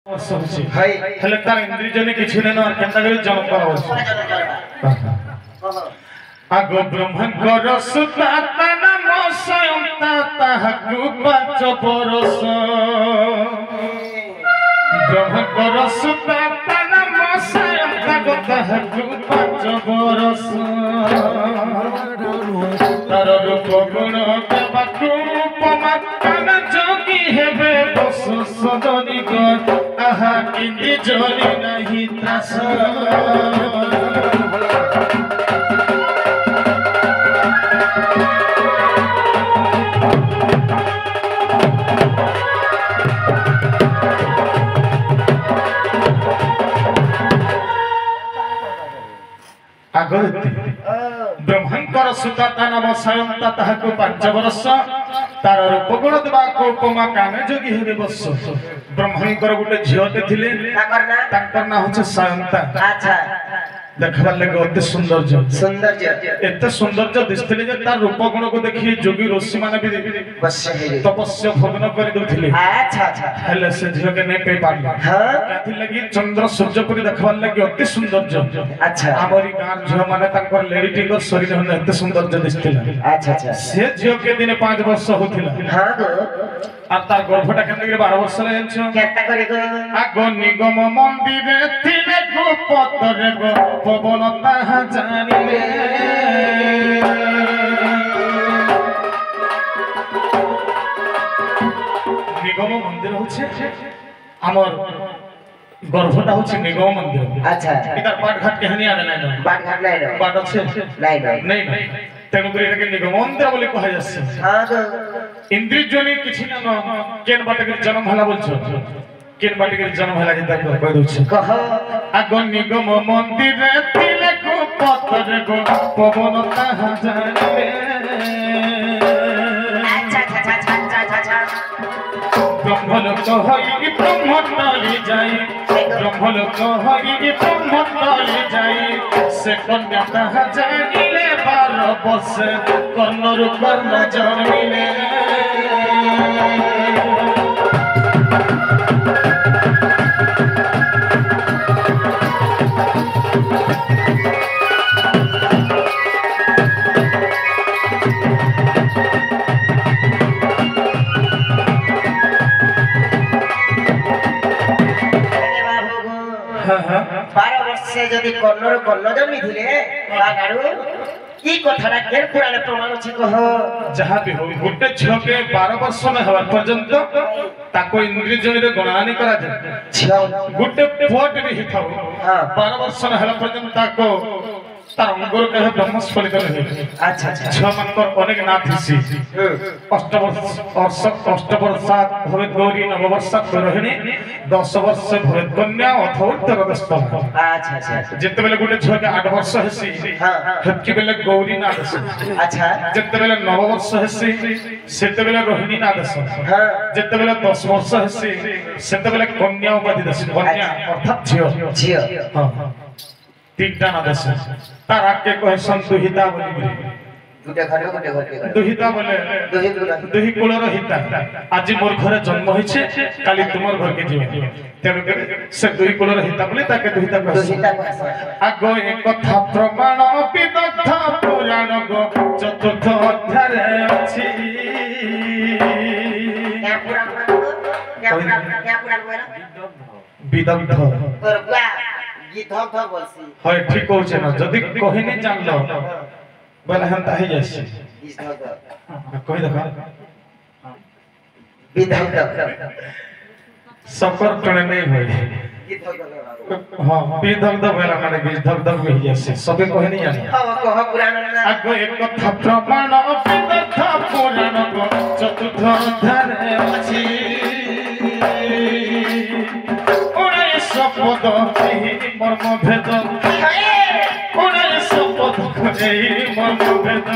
हाय हेले तार इंद्रिय जने किछि नै न केनता करी जन्म करावस आगो ब्रह्मकर सुता नम स्वयंता ताहकु पांच बरस ब्रह्मकर सुता नम स्वयंता ताहकु पांच बरस तार रूप गुण देवकु उपमा जोगी हेबे बस सदनी गण आहा किंदी जली नहीं त्रास ब्रह्मंकर सुता नाम स्वयंता ताहाको 5 वर्ष तार रूप गुण देवा को उपमा कामे जोगी हेबे बस ब्रह्मंकर गुटे झियोटे थिले ताकर ना होचे स्वयंता अच्छा देखबार लगे अति सौंदर्य एते सौंदर्य दिसथिले जे तार रूप गुण को देखि जोगी ऋषि माने भी तपस्या भग्न करि दउथिले अच्छा अच्छा हेले से झियो के नै पे पारला हां काथि लगी चंद्र सूर्य पुरी देखबार लगे अति सौंदर्य अच्छा हमरी गार झियो माने ताकर लेडीटी को शरीर होने एते सौंदर्य दिसथिला अच्छा अच्छा से झियो के दिने 5 वर्ष होथिला हां गो आ तार गर्भटा केन लगे 12 वर्ष ले जान्छ केता करे गो आगो निगम मंदिरे थिले गोपतरे गो पवन ताहा जानिले निगम मंदिर होछे हमर गर्भटा होछे निगम मंदिर अच्छा इधर पाट घाट कहानी आने नै पाट घाट नै पाट আছে নাই নাই নাই তেনু করে এটাকে নিগম মন্দির বলে কয়া যাচ্ছে हां इंद्रिय जने किछि ना केन बाटके जन्म हला बोलछो केन बाटके जन्म हला जेता कह दउछ कह आगो निगम मंदिर रे तिले को पतर गो पवन ताहा जानिले अच्छा अच्छा अच्छा अच्छा ब्रह्मलोक हरि ब्रह्मतले जाई ब्रह्मलोक हरि ब्रह्मतले जाई से कन्या ताहा जानिले 12 वर्ष कर्णर कर्ण जन्मिले बारह वर्ष से जदि कर्णर कर्ण जन्मी थिले बागारू ई कथारा केर पुराण प्रमाण अछि कह जहा भी हो गुटे छ के 12 वर्ष न हवा पर्यंत ताको इंद्रिय जने रे गणना करा जाय गुटे फोट भी हिथाउ 12 वर्ष न हला पर्यंत ताको तार अंगुर कहे ब्रह्मस्फलित रहे अच्छा अच्छा छ मनकर अनेक नाथ ऋषि अष्टवर्षात भवेत गौरी नववर्षात रोहिणी 10 वर्ष भवेत कन्या अथवा उत्तर दस्त अच्छा अच्छा जते बेले गुटे छ के 8 वर्ष हेसी हां हेतकी बेले गौरी नादस अच्छा जते बेले नववर्ष हेसी सेते बेले रोहिणी नादस हां जते बेले 10 वर्ष हेसी सेते बेले कन्या उपाधि दस कन्या अर्थात झियो हां तीनटा नादस तारा के कहे संतुहिता बोली गुटे घरे दुहिता बोले दुहि कुलर हिता आज मोर घरे जन्म होइछे काली तुमर घर के जीव तेनु के से दुहि कुलर हिता बोली ताके दुहिता कहे आगो एक कथा प्रमाण विदग्ध पुराण गो चतुर्थ अध्याय अछि क्या पुराण विदग्ध हाय ठीक होचे ना जदी कहिनी जानलो बोले हम ताहि जैसे कहि देखा विदग्ध सफर टणे नहीं होय हां विदग्ध बोला माने विदग्ध होई जैसे सबे कहिनी जानी हां कह पुराण आगो एक कथा प्रमाण विदग्ध पुराण को चतुर्थ अध्याय अछि शपथ मर्म भेद शपथ मर्म भेद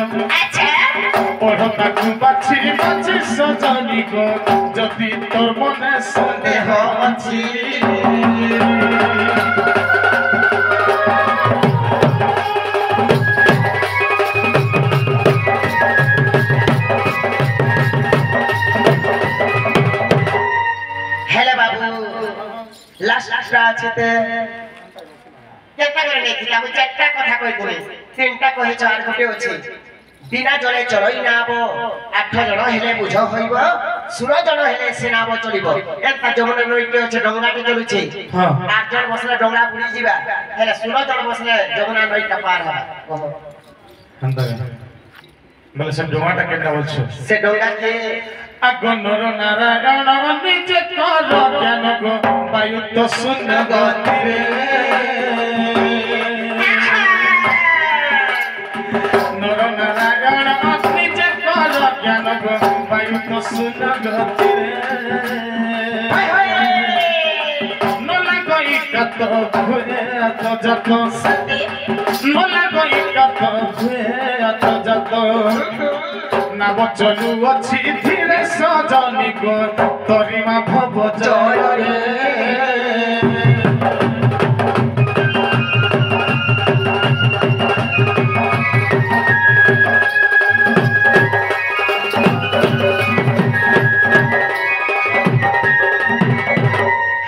पढ़ता बाछी बाछी सजनी को जदि तोर मने सन्देह अछि लास्ट আছে তে কেটা করে নেকি আমি চারটা কথা কই তুমি তিনটা কই চার গোটে আছে বিনা জলে চলই নাব 8 জন হেলে বুঝ হইব 16 জন হেলে সেনাব চলিব একটা যমুনা নদীতে আছে ডঙ্গাতে চলুছে 8 জন বসলে ডঙ্গা বুড়ি ଯିବା হেলে 16 জন বসলে যমুনা নদীটা পার হবে বলে সে ডঙ্গাটা কেটা বলছো সে ডঙ্গা কে আগনর নারায়ণ নিজে কর জ্ঞান গো বায়ু তো শূন্য গতিরে নর নারায়ণ নিজে কর জ্ঞান গো বায়ু তো শূন্য গতিরে নলা গই কত ঘুরে এত যত নলা গই কত ঘুরে এত যত নাব চলু অছি ধীরে সজনি গো তরিমা ভব জয়রে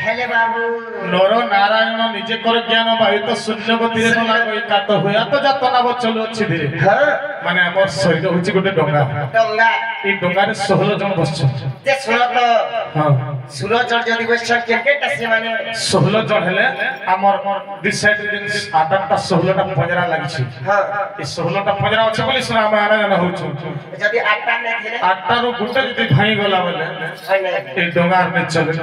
হেলে বাবু নর নারায়ণ নিজে কর জ্ঞান বায়ু তো শূন্য গতিরে নলা গই কাত হইয়া তো যত নাব চলু অছি ধীরে হ্যাঁ মানে আমার শরীর হচ্ছে গোটে ডঙ্গা ডঙ্গা এই ডঙ্গারে 16 জন বসছেন যে 16 তো হ্যাঁ 16 জন যদি বসছেন কেটা সে মানে 16 জন হেলে আমার দিস সাইড রে 8টা 16টা পজরা লাগিছে হ্যাঁ এই 16টা পজরা আছে বলি শুনা আমি আনা হউଛୁ যদি 8টা নে থিলে 8টা रो গুটে যদি ভাই গলা বলে এই ডঙ্গার নে চলে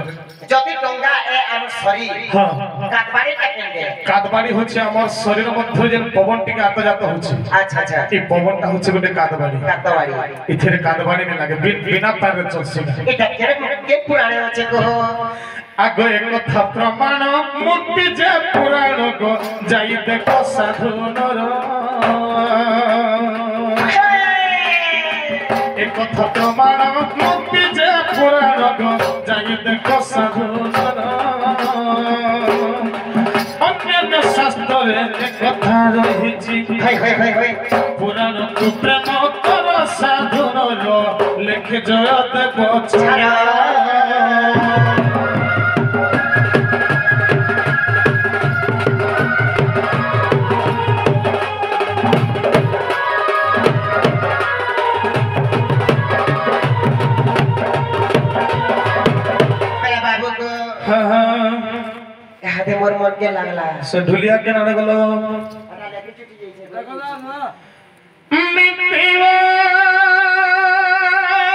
যদি ডঙ্গা এ আমার শরীর হ্যাঁ কাটবাড়িটা কেনে কাদবাড়ি হচ্ছে আমার শরীর মধ্যে যে পবন টিকে আতজাত হচ্ছে আচ্ছা আচ্ছা এই পবনটা হচ্ছে গোটে কাদবাড়ি কাটবাড়ি ইথেরে কাদবাড়ি নে লাগে বিনা তারে চলছে এটা কে পুরাণে আছে কো আগ এক কথা প্রমাণ মুক্তি যে পুরাণ গো যাই দেখো সাধু নর এক কথা প্রমাণ মুক্তি যে পুরাণ গো যাই দেখো সাধু নর অন্য শাস্ত্রে এক কথা রহিছি হাই হাই হাই হাই পুরাণ তু প্রেম কর সাধু নর লেখে জয়ত বছরা হাতে মোর মন কে লাগলা সে ঢুলিয়া কেন গেল